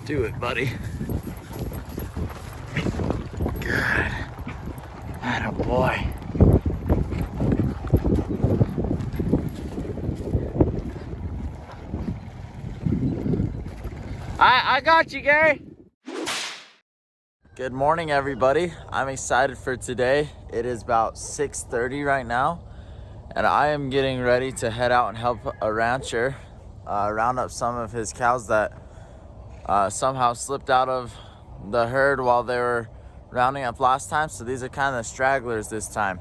Do it, buddy. Good. Atta boy. I got you, Gary. Good morning, everybody. I'm excited for today. It is about 6:30 right now, and I am getting ready to head out and help a rancher round up some of his cows that somehow slipped out of the herd while they were rounding up last time. So these are kind of stragglers this time.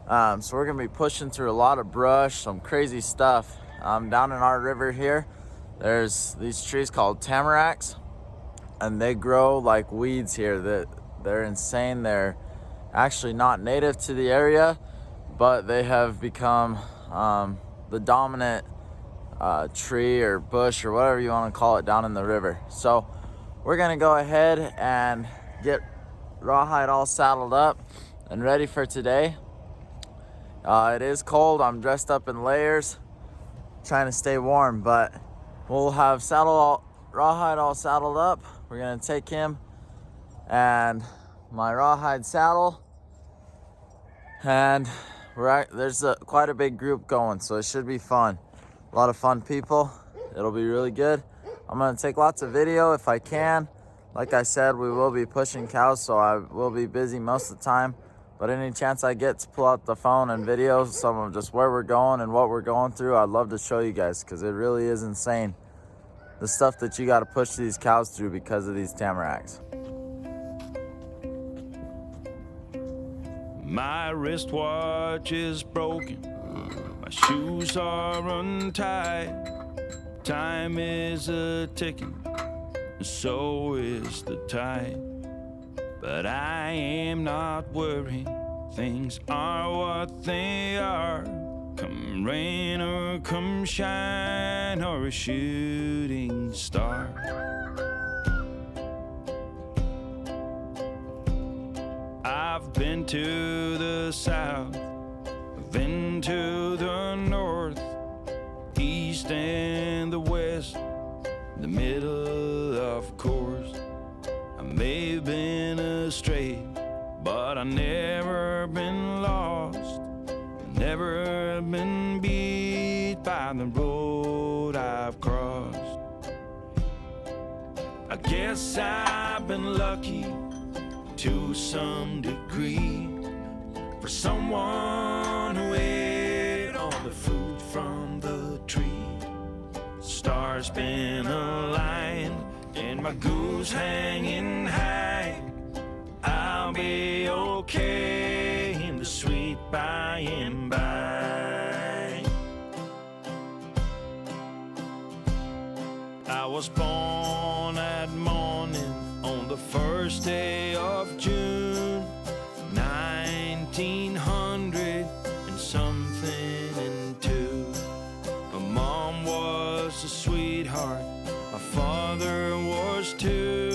So we're gonna be pushing through a lot of brush, some crazy stuff. Down in our river here, there's these trees called Tamaracks, and they grow like weeds here. They're insane. They're actually not native to the area, but they have become the dominant tree or bush or whatever you want to call it down in the river. So we're gonna go ahead and get Rawhide all saddled up and ready for today. It is cold. I'm dressed up in layers, trying to stay warm, but we'll have Rawhide all saddled up. We're gonna take him and my Rawhide saddle, and there's quite a big group going, so it should be fun. A lot of fun people. It'll be really good. I'm gonna take lots of video if I can. Like I said, we will be pushing cows, so I will be busy most of the time. But any chance I get to pull out the phone and video some of just where we're going and what we're going through, I'd love to show you guys, because it really is insane, the stuff that you got to push these cows through because of these Tamaracks. My wristwatch is broken, my shoes are untied. Time is a ticking, and so is the tide. But I am not worried, things are what they are. Come rain or come shine or a shooting star. I've been to the south, I've been to the north, east and the west, the middle of course. I may have been astray, but I've never been lost, never been beat by the road I've crossed. I guess I've been lucky to some degree, for someone who ate all the fruit from the tree. Stars been aligned and my goose hanging high. I'll be okay in the sweet by and by. I was born at morning on the first day of June, 1900 and something and two. My mom was a sweetheart, my father was too.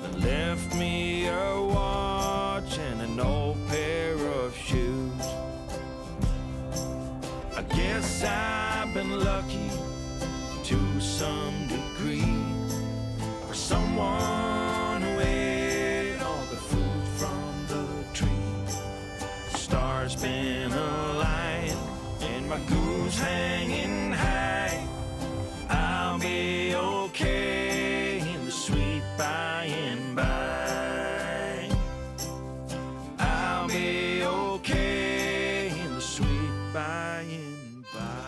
They left me a watch and an old pair of shoes. I guess I've been lucky to some degree, for someone who ate all the fruit from the tree. Stars been aligned and my goose hanging high. I'll be okay in the sweet by and by. I'll be okay in the sweet by and by.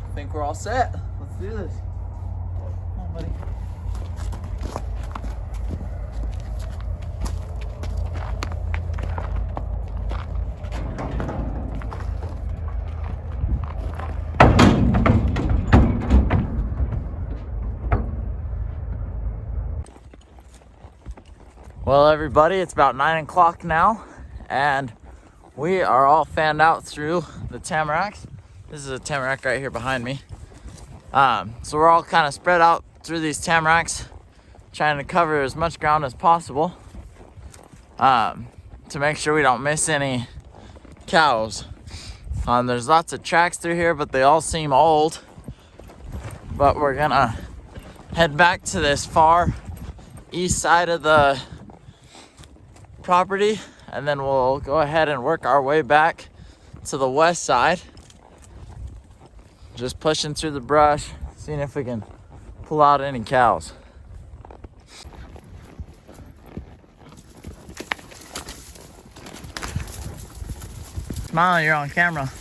I think we're all set. Let's do this. Come on, buddy. Well, everybody, it's about 9 o'clock now, and we are all fanned out through the Tamaracks. This is a Tamarack right here behind me. So we're all kind of spread out through these Tamaracks, trying to cover as much ground as possible to make sure we don't miss any cows. There's lots of tracks through here, but they all seem old. But we're gonna head back to this far east side of the property, and then we'll go ahead and work our way back to the west side. Just pushing through the brush, seeing if we can pull out any cows. Smile, you're on camera.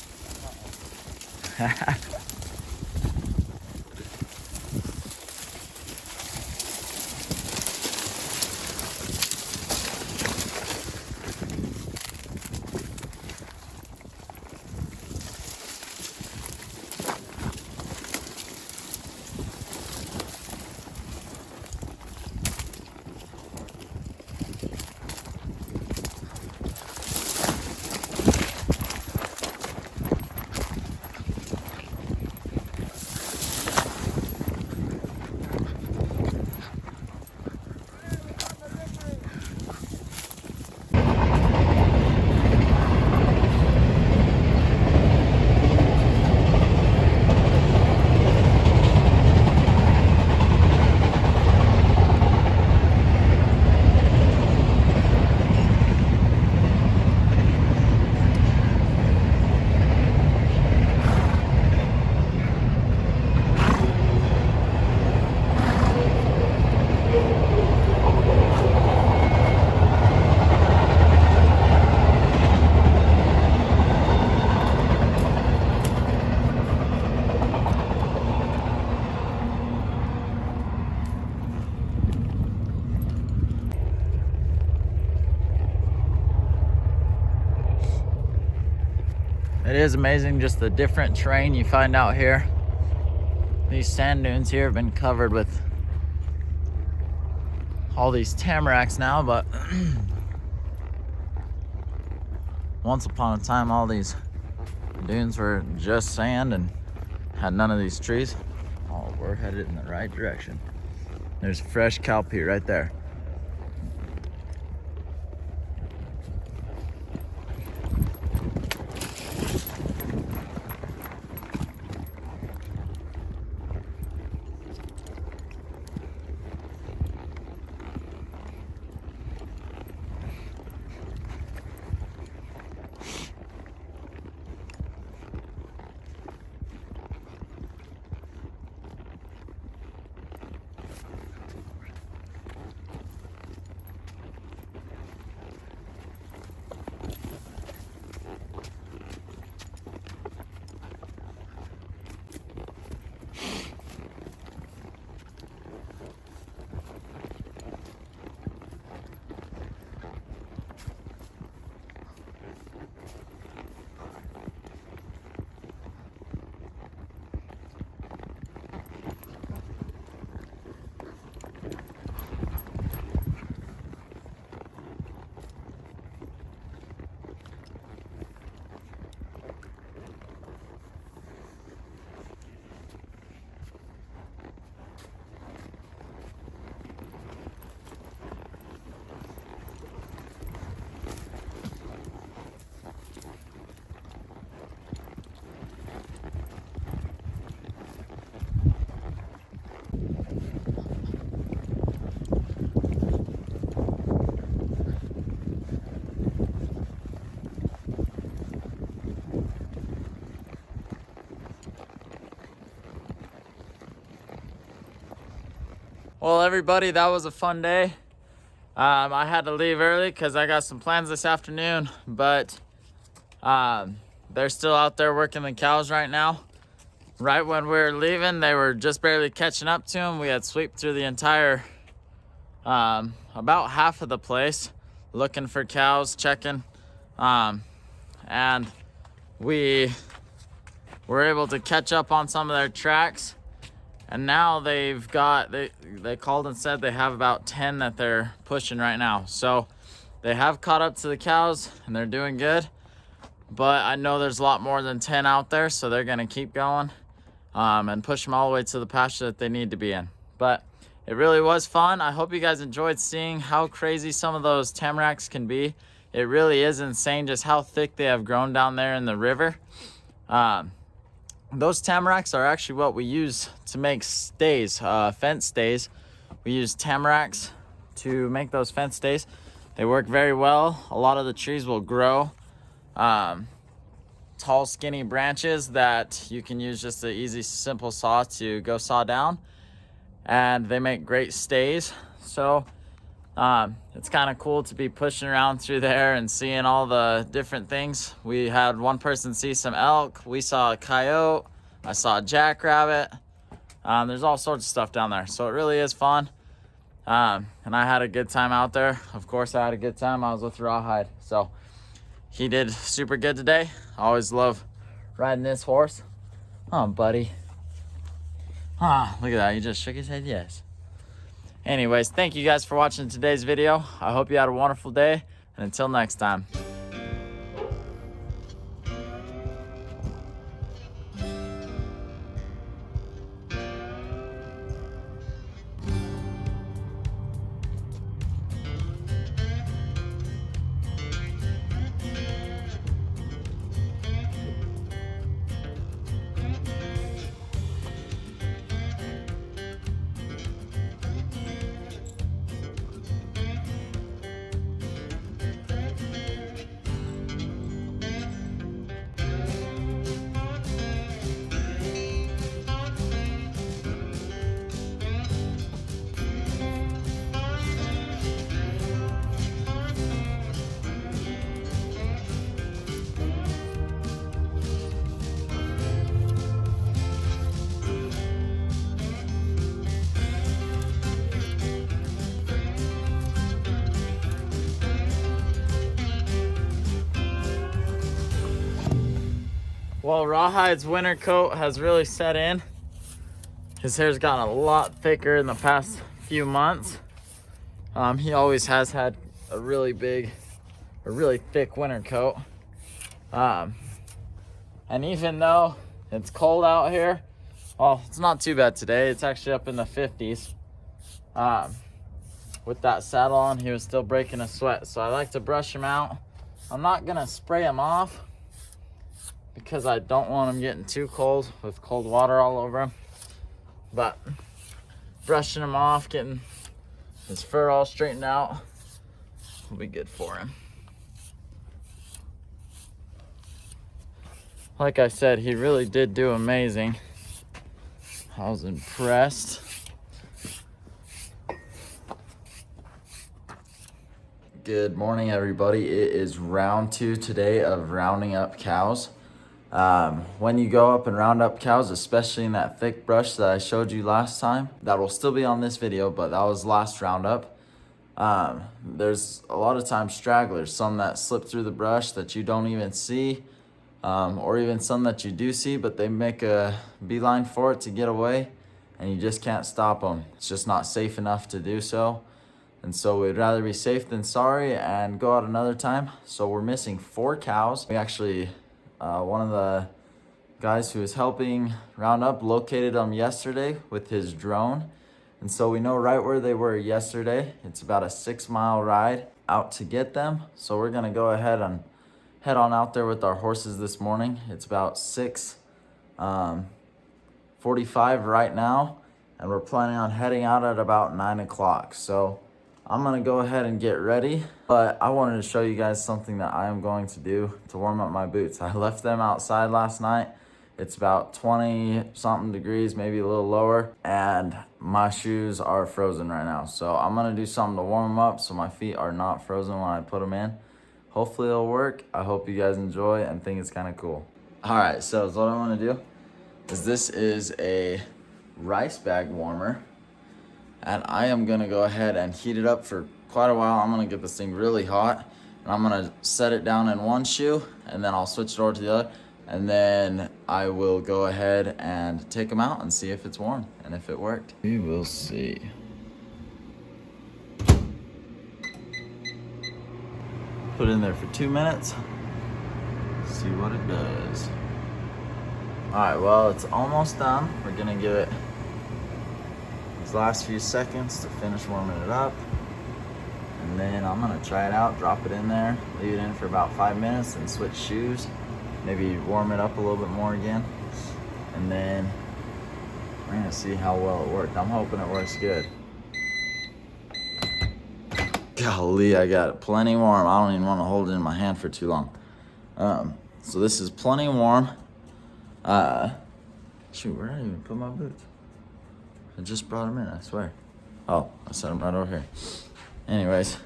It is amazing just the different terrain you find out here. These sand dunes here have been covered with all these tamaracks now, but once upon a time all these dunes were just sand and had none of these trees. Oh, we're headed in the right direction. There's fresh cow pee right there. Well, everybody, that was a fun day. I had to leave early because I got some plans this afternoon, but they're still out there working the cows right now. Right when we were leaving, they were just barely catching up to them. We had swept through the entire, about half of the place, looking for cows, checking, and we were able to catch up on some of their tracks. And now they called and said they have about 10 that they're pushing right now. So they have caught up to the cows and they're doing good. But I know there's a lot more than 10 out there, so they're gonna keep going and push them all the way to the pasture that they need to be in. But it really was fun. I hope you guys enjoyed seeing how crazy some of those tamaracks can be. It really is insane just how thick they have grown down there in the river. Those tamaracks are actually what we use to make stays, fence stays. We use tamaracks to make those fence stays. They work very well. A lot of the trees will grow tall, skinny branches that you can use just an easy, simple saw to go saw down, and they make great stays. So it's kind of cool to be pushing around through there and seeing all the different things. We had one person see some elk. We saw a coyote. I saw a jackrabbit. There's all sorts of stuff down there. So it really is fun. And I had a good time out there. Of course, I had a good time. I was with Rawhide. So he did super good today. I always love riding this horse. Oh, buddy. Look at that. He just shook his head yes. Anyways, thank you guys for watching today's video. I hope you had a wonderful day. And until next time. Well, Rawhide's winter coat has really set in. His hair's gotten a lot thicker in the past few months. He always has had a really thick winter coat. And even though it's cold out here, well, it's not too bad today. It's actually up in the 50s. With that saddle on, he was still breaking a sweat. So I like to brush him out. I'm not gonna spray him off because I don't want him getting too cold with cold water all over him. But brushing him off, getting his fur all straightened out will be good for him. Like I said, he really did do amazing. I was impressed. Good morning, everybody. It is round 2 today of rounding up cows. When you go up and round up cows, especially in that thick brush that I showed you last time, that will still be on this video, but that was last roundup. There's a lot of times stragglers, some that slip through the brush that you don't even see, or even some that you do see, but they make a beeline for it to get away, and you just can't stop them. It's just not safe enough to do so. And so we'd rather be safe than sorry and go out another time. So we're missing 4 cows. We actually, one of the guys who was helping round up located them yesterday with his drone. And so we know right where they were yesterday. It's about a 6-mile ride out to get them. So we're gonna go ahead and head on out there with our horses this morning. It's about 6:45 right now. And we're planning on heading out at about 9 o'clock. So I'm gonna go ahead and get ready, but I wanted to show you guys something that I am going to do to warm up my boots. I left them outside last night. It's about 20 something degrees, maybe a little lower, and my shoes are frozen right now. So I'm gonna do something to warm them up so my feet are not frozen when I put them in. Hopefully it'll work. I hope you guys enjoy and think it's kind of cool. All right, so what I wanna do is this is a rice bag warmer. And I am gonna go ahead and heat it up for quite a while. I'm gonna get this thing really hot, and I'm gonna set it down in one shoe, and then I'll switch it over to the other. and then I will go ahead and take them out and see if it's warm and if it worked. We will see. Put it in there for 2 minutes. See what it does. All right, well, it's almost done. We're gonna give it these last few seconds to finish warming it up. And then I'm gonna try it out, drop it in there, leave it in for about 5 minutes and switch shoes. Maybe warm it up a little bit more again. And then we're gonna see how well it worked. I'm hoping it works good. Golly, I got it plenty warm. I don't even want to hold it in my hand for too long. So this is plenty warm. Shoot, where did I even put my boots? I just brought them in, I swear. Oh, I set them right over here. Anyways,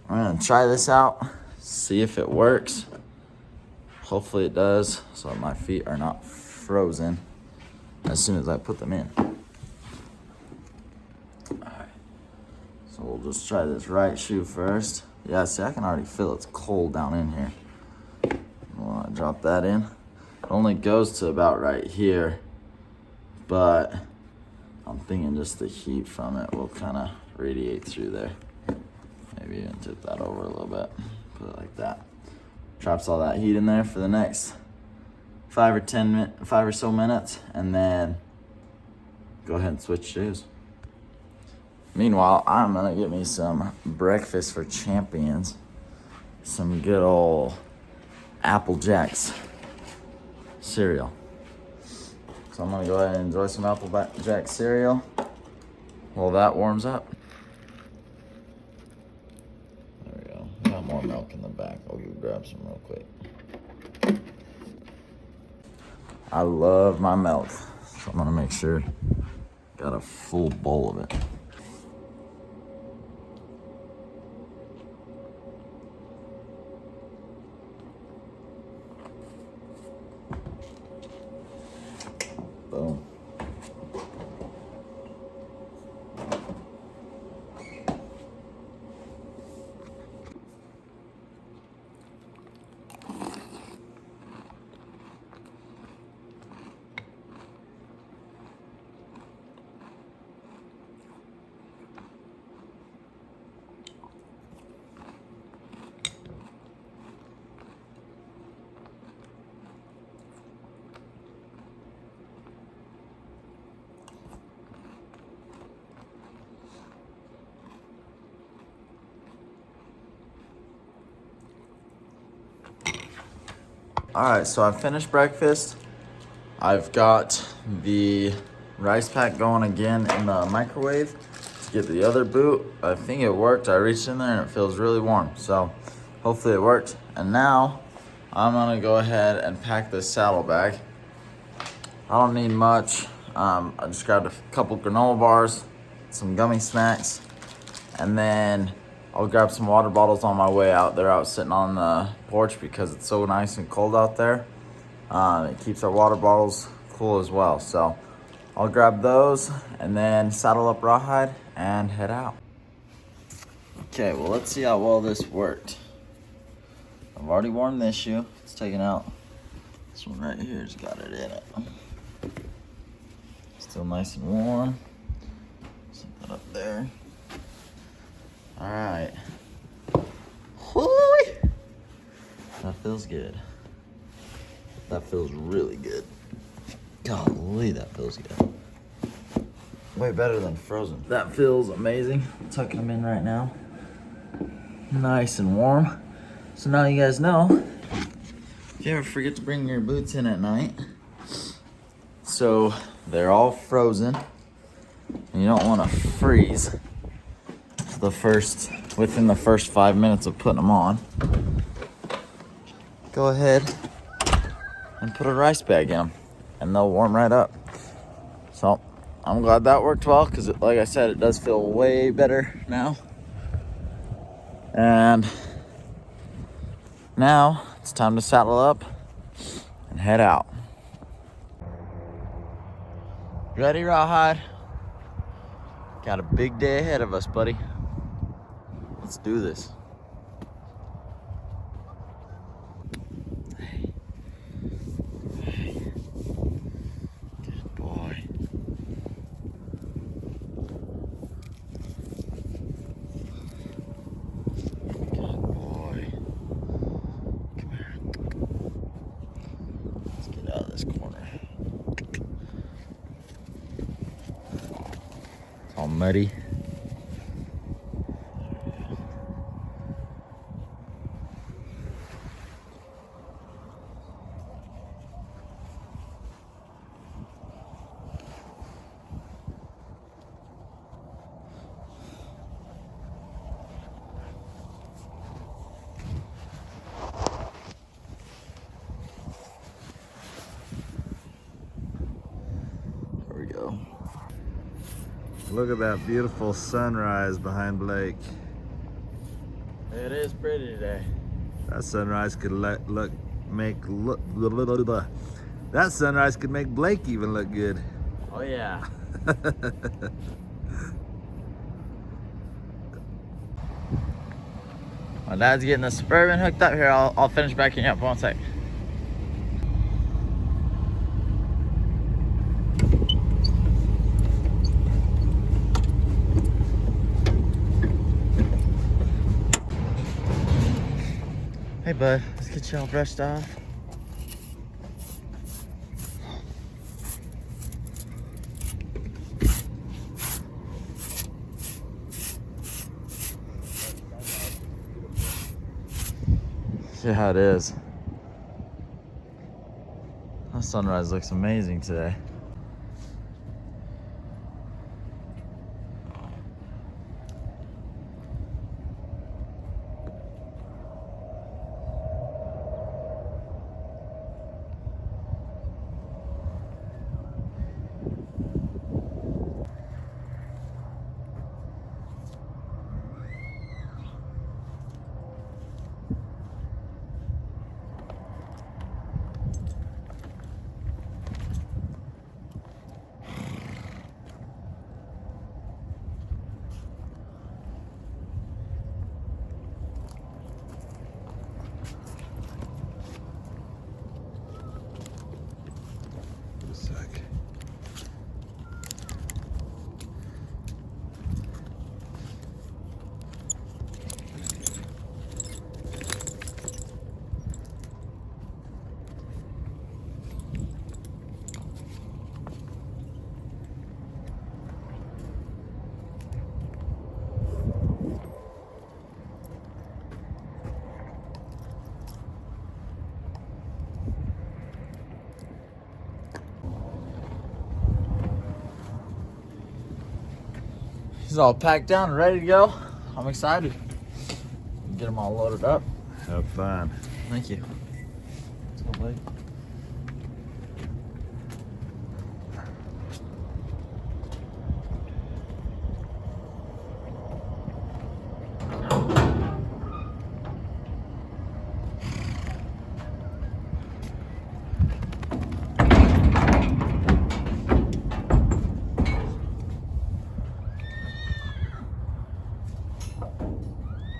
I'm gonna try this out, see if it works. Hopefully it does, so my feet are not frozen as soon as I put them in. Alright, so we'll just try this right shoe first. Yeah, see, I can already feel it's cold down in here. Well, I drop that in. It only goes to about right here, but I'm thinking just the heat from it will kind of radiate through there. Maybe even tip that over a little bit, put it like that. Traps all that heat in there for the next 5 or so minutes, and then go ahead and switch shoes. Meanwhile, I'm gonna get me some breakfast for champions. Some good old Apple Jacks cereal. So I'm gonna go ahead and enjoy some Apple Jack cereal while that warms up. There we go. Got more milk in the back. I'll go grab some real quick. I love my milk, so I'm gonna make sure I got a full bowl of it. Boom. All right, so I've finished breakfast. I've got the rice pack going again in the microwave to get the other boot. I think it worked. I reached in there and it feels really warm. So hopefully it worked. And now I'm gonna go ahead and pack this saddlebag. I don't need much. I just grabbed a couple granola bars, some gummy snacks, and then I'll grab some water bottles on my way out. They're out sitting on the porch because it's so nice and cold out there. It keeps our water bottles cool as well. So I'll grab those and then saddle up Rawhide and head out. Okay, well, let's see how well this worked. I've already warmed this shoe. It's taken out. This one right here's got it in it. Still nice and warm. Set that up there. All right. Whoo-wee. That feels good. That feels really good. Golly, that feels good. Way better than frozen. That feels amazing. Tucking them in right now. Nice and warm. So now you guys know, if you ever forget to bring your boots in at night, so they're all frozen, and you don't want to freeze within the first 5 minutes of putting them on, go ahead and put a rice bag in them and they'll warm right up. So I'm glad that worked well, because like I said, it does feel way better now. And now it's time to saddle up and head out. Ready, Rawhide? Got a big day ahead of us, buddy. Let's do this. Hey, muddy. There we go. Look at that beautiful sunrise behind Blake. It is pretty today. That sunrise could that sunrise could make Blake even look good. Oh yeah. My dad's getting the Suburban hooked up here. I'll finish backing up 1 sec. Hey bud, let's get you all brushed off. See how it is. That sunrise looks amazing today. He's all packed down and ready to go. I'm excited. Get them all loaded up. Have fun. Thank you. Let's go, Blake.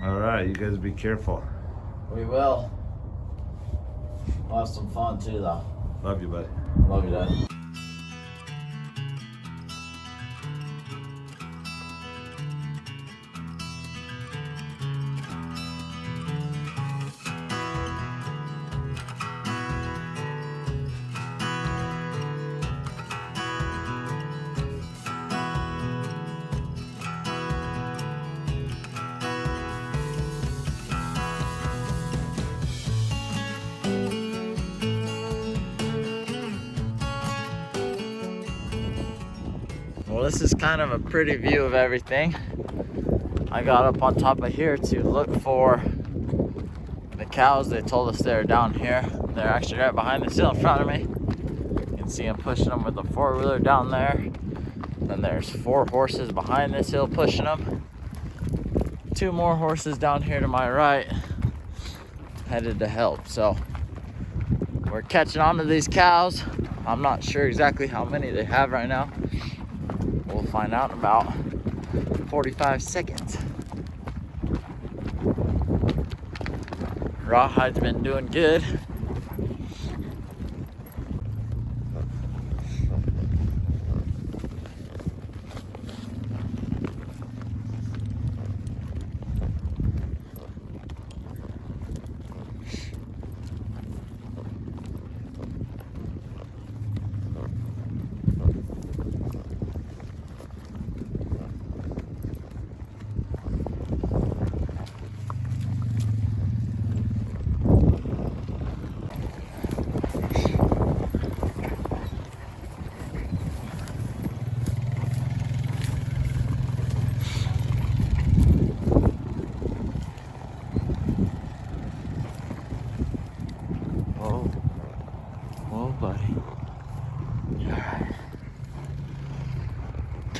All right, you guys be careful. We will. We'll have some fun too, though. Love you, buddy. Love you, Dad. Well, this is kind of a pretty view of everything. I got up on top of here to look for the cows. They told us they're down here. They're actually right behind this hill in front of me. You can see them pushing them with the four-wheeler down there. Then there's 4 horses behind this hill pushing them. 2 more horses down here to my right, headed to help. So we're catching on to these cows. I'm not sure exactly how many they have right now. We'll find out in about 45 seconds. Rawhide's been doing good.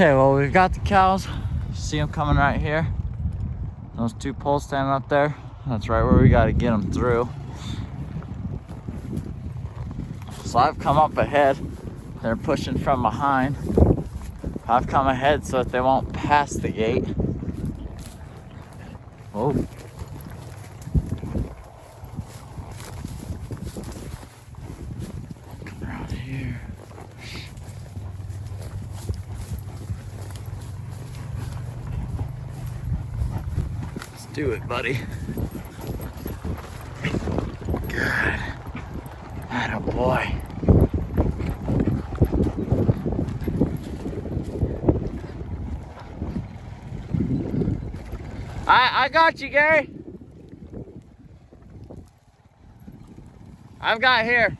Okay, well, we've got the cows. See them coming right here. Those two poles standing up there. That's right where we got to get them through. So I've come up ahead. They're pushing from behind. I've come ahead so that they won't pass the gate. Oh. Come around here. Let's do it, buddy. Good. Attaboy. I got you, Gary. I've got here.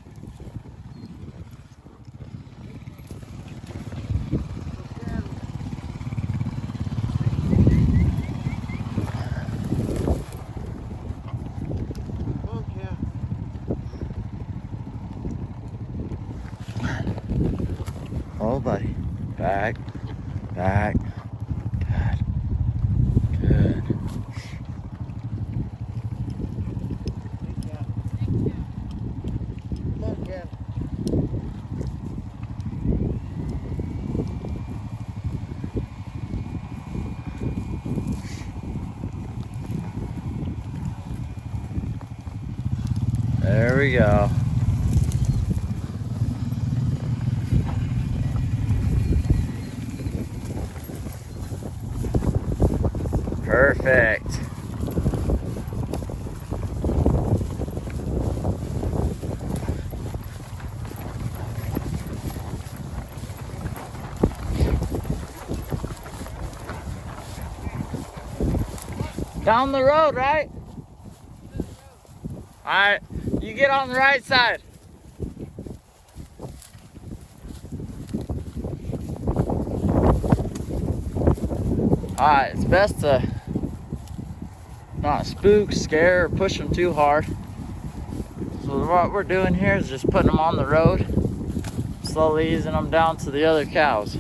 Oh, buddy. Back. Back. Good. Good. There we go. Perfect. Down the road, right? All right, you get on the right side. All right, it's best to not spook, scare, or push them too hard. So what we're doing here is just putting them on the road, slowly easing them down to the other cows.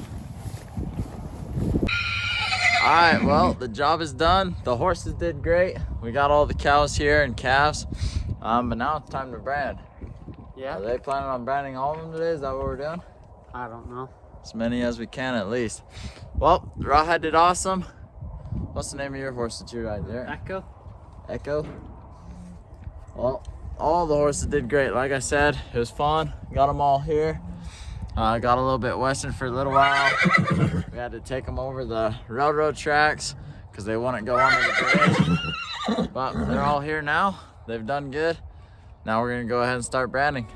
All right, well, the job is done. The horses did great. We got all the cows here and calves, but now it's time to brand. Yeah. Are they planning on branding all of them today? Is that what we're doing? I don't know. As many as we can at least. Well, Rawhide did awesome. What's the name of your horse that you ride there? Echo. Echo. Well, all the horses did great. Like I said, it was fun. Got them all here. Got a little bit western for a little while. We had to take them over the railroad tracks because they wouldn't go under the bridge. But they're all here now. They've done good. Now we're gonna go ahead and start branding.